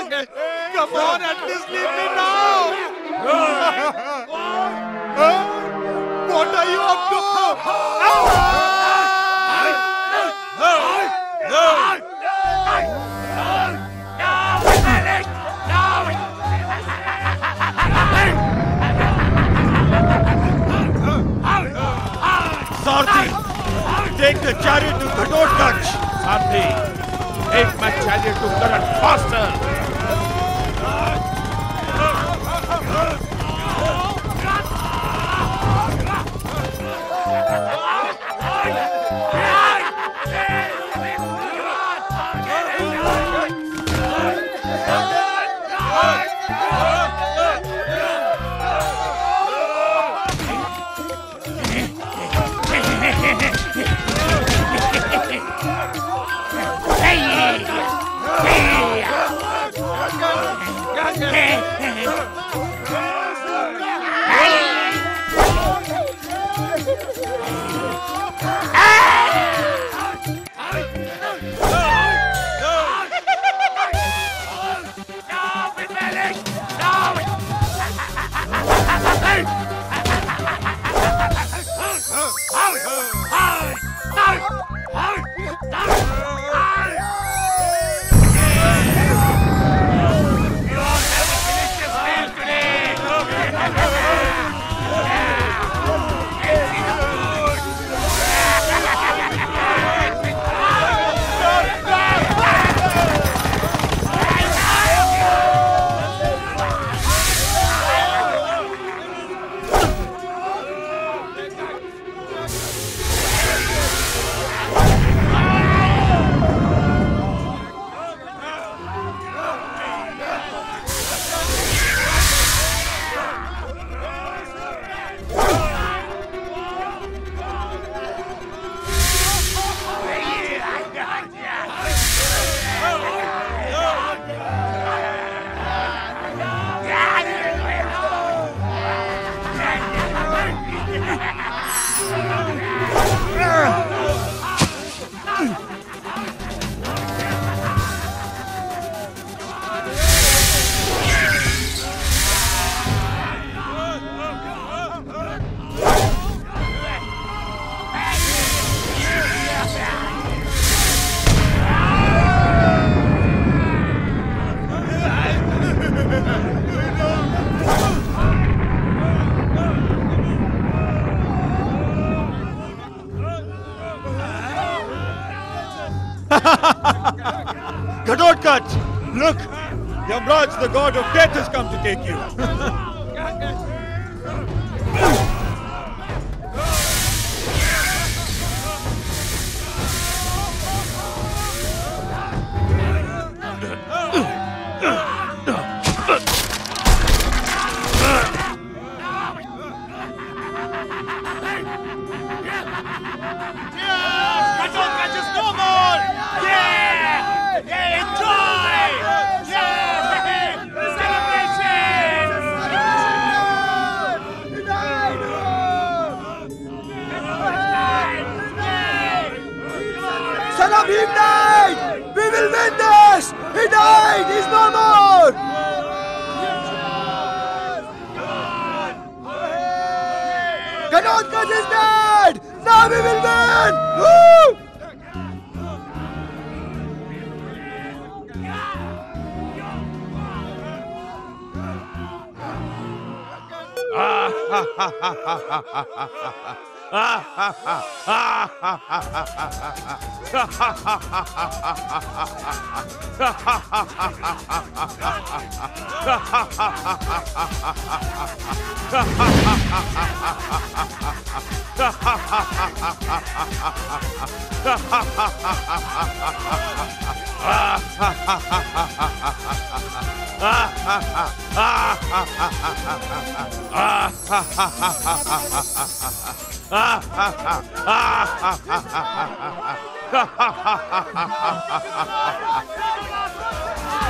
Come on, at least leave me now! What are you up to? Sarthi, take the chariot to Ghatotkaч. Sarthi, take my chariot to Karan faster. Ghatotkač, look! Yamraj, the god of death, has come to take you. He died! We will win this! He died! He's no more! Ghatotkač is dead! Now we will win! Woo!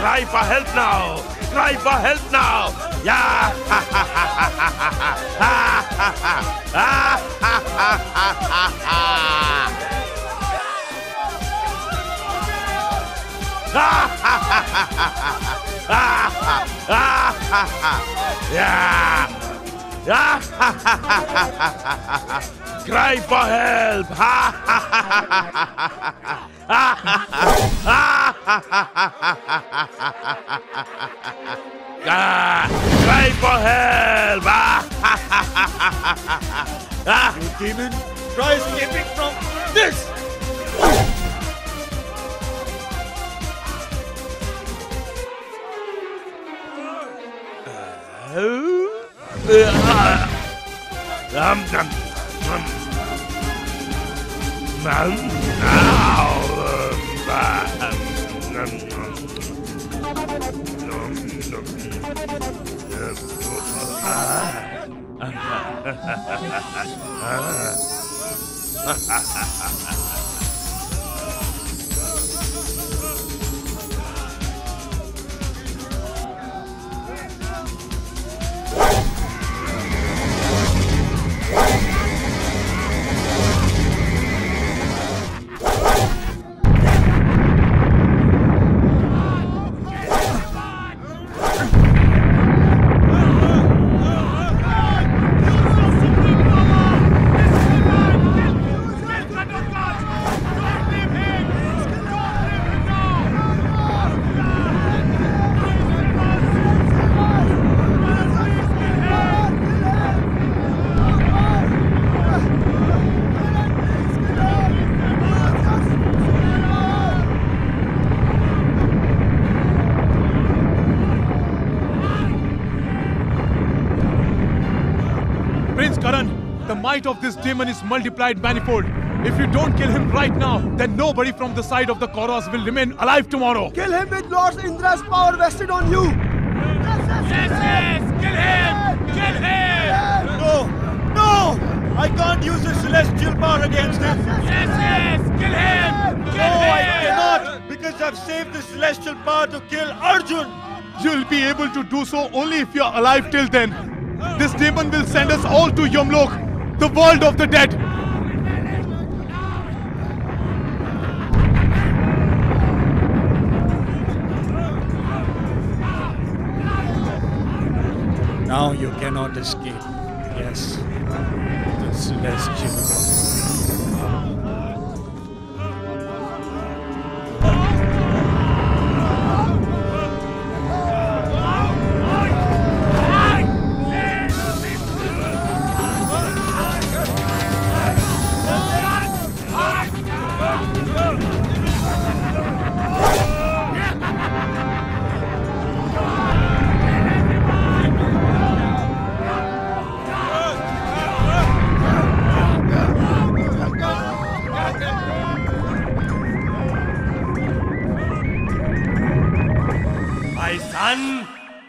Cry for help now! Cry for help now! Yeah! Cry for help! Cry for help! You demon, try escaping from this! The might of this demon is multiplied manifold. If you don't kill him right now, then nobody from the side of the Kauravas will remain alive tomorrow. Kill him with Lord Indra's power vested on you. Yes! Kill him! Kill him! No! No! I can't use the celestial power against him. Yes! Kill him! Kill No, him! I cannot, because I've saved the celestial power to kill Arjun. You'll be able to do so only if you're alive till then. This demon will send us all to Yamlok, the world of the dead. Now you cannot escape. Yes, the celestial.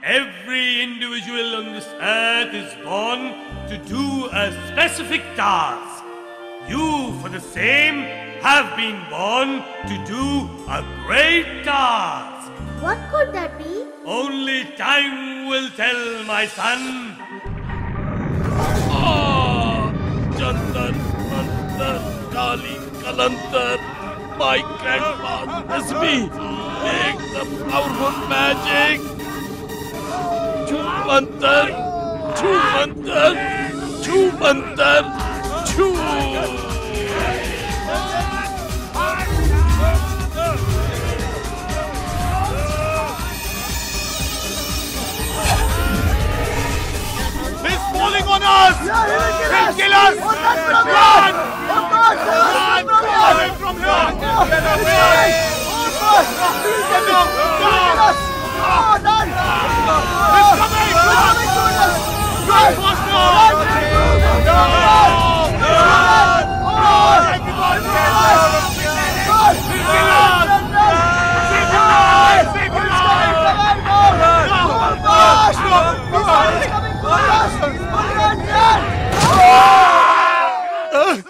Every individual on this earth is born to do a specific task. You, for the same, have been born to do a great task. What could that be? Only time will tell, my son. Jantar, Mantar, Kali, Kalantar, my grandpa recipe. Make the powerful magic. Mantar, mantar, mantar, He's falling on us! He'll kill us! Run! Run! Away from here! Get away! Get down! He's coming! Run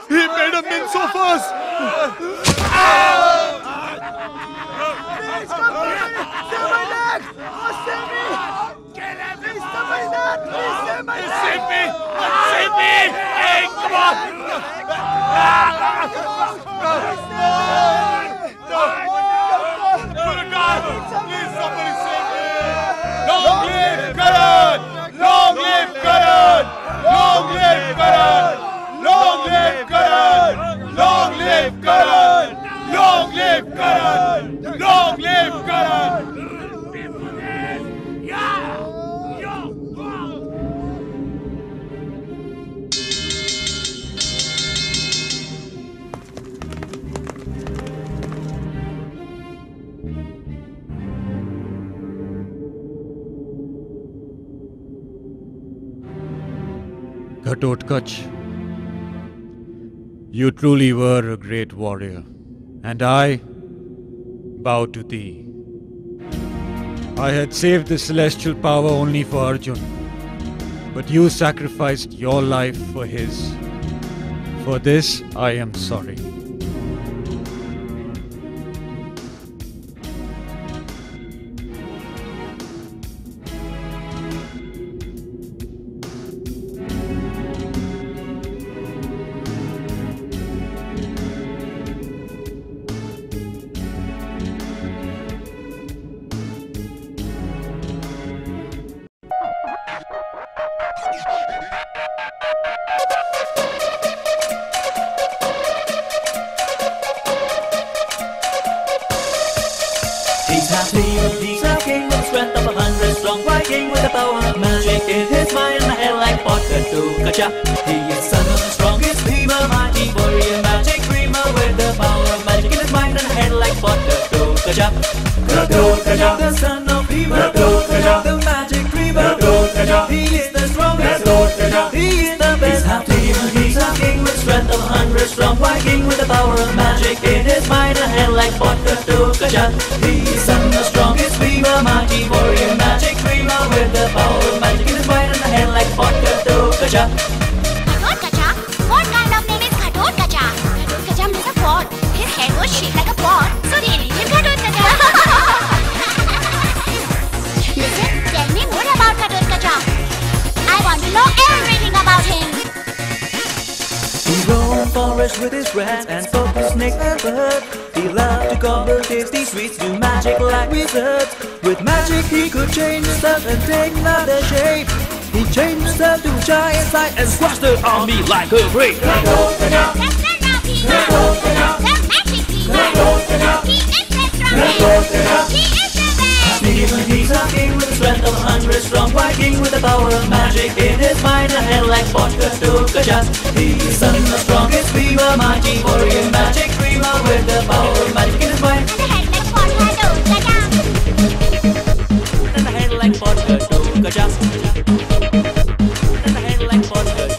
He made a mince of us! Save me! Save me! Hey, come on! Please, somebody save me! Karan! Long live Karan! Long live Karan! Long live Karan! Long live Karan! Ghatotkacha, you truly were a great warrior, and I bow to thee. I had saved the celestial power only for Arjun, but you sacrificed your life for his. For this, I am sorry. He's a king with the strength of 100 strong Viking with the power of magic in his mind and a head like Ghatotkacha. He is son of the strongest Bhima, mighty warrior, magic dreamer with the power of magic in his mind and a head like Ghatotkacha. Ghatotkacha, the son of Bhima, Ghatotkacha, the magic dreamer, Ghatotkacha. He is the strongest, Ghatotkacha. He is the best. He's a king with the strength of 100 strong Viking with the power of magic in his mind and a head like Ghatotkacha. He is son of the strongest Bhima, mighty warrior, magic dreamer with the power of magic in his mind and a head like Ghatotkacha. Ghatotkacha? What kind of name is Ghatotkacha? Ghatotkacha means a god. His head was shaped like a pot, so they named him Ghatotkacha. Listen, tell me more about Ghatotkacha. I want to know everything about him. He roamed forest with his friends and spoke to snakes and birds. He loved to gobble tasty sweets, do magic like wizards. With magic he could change himself and take another shape. He changed himself to a giant size and squashed the army like a grape. Ghatotkacha! That's the Navi! Ghatotkacha! The magic Bhima! Ghatotkacha! He is the strongest! Ghatotkacha! He is the best! He's a king with the strength of 100 strong Viking with the power of magic in his mind and a head like Ghatotkacha. He is son of the strongest Bhima, mighty warrior, magic dreamer with the power of magic in his mind and a head like Ghatotkacha. And a head like Ghatotkacha. And a head like Ghatotkacha.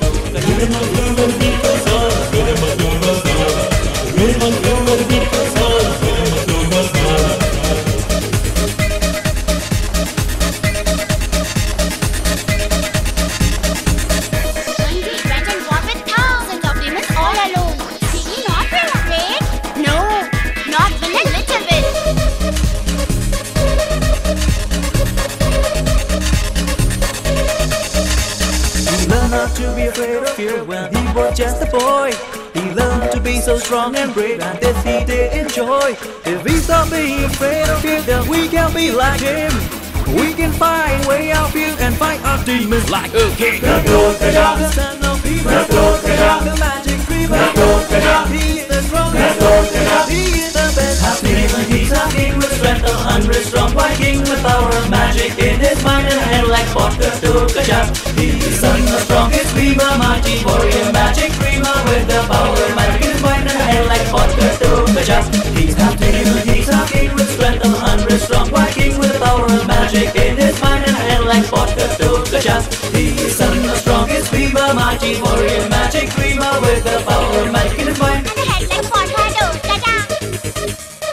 To be afraid of fear when he was just a boy. He learned to be so strong and brave, and this he did enjoy. If we stop being afraid of fear, then we can be like him. We can find way out here and fight our demons like a king. Ghatotkacha, the son of Bhima, Ghatotkacha, the magic dreamer, Ghatotkacha. He is the strongest, Ghatotkacha. He is the best. He's a king with the strength of 100 strong Viking with power of magic in his mind and a head like Ghatotkacha. He is son of the strongest Bhima, mighty warrior, magic dreamer with the power of magic in his mind and a head like Ghatotkacha. He's a king with the strength of 100 strong Viking with the power of magic in his mind and a head like Ghatotkacha. He is son of the strongest Bhima, mighty warrior.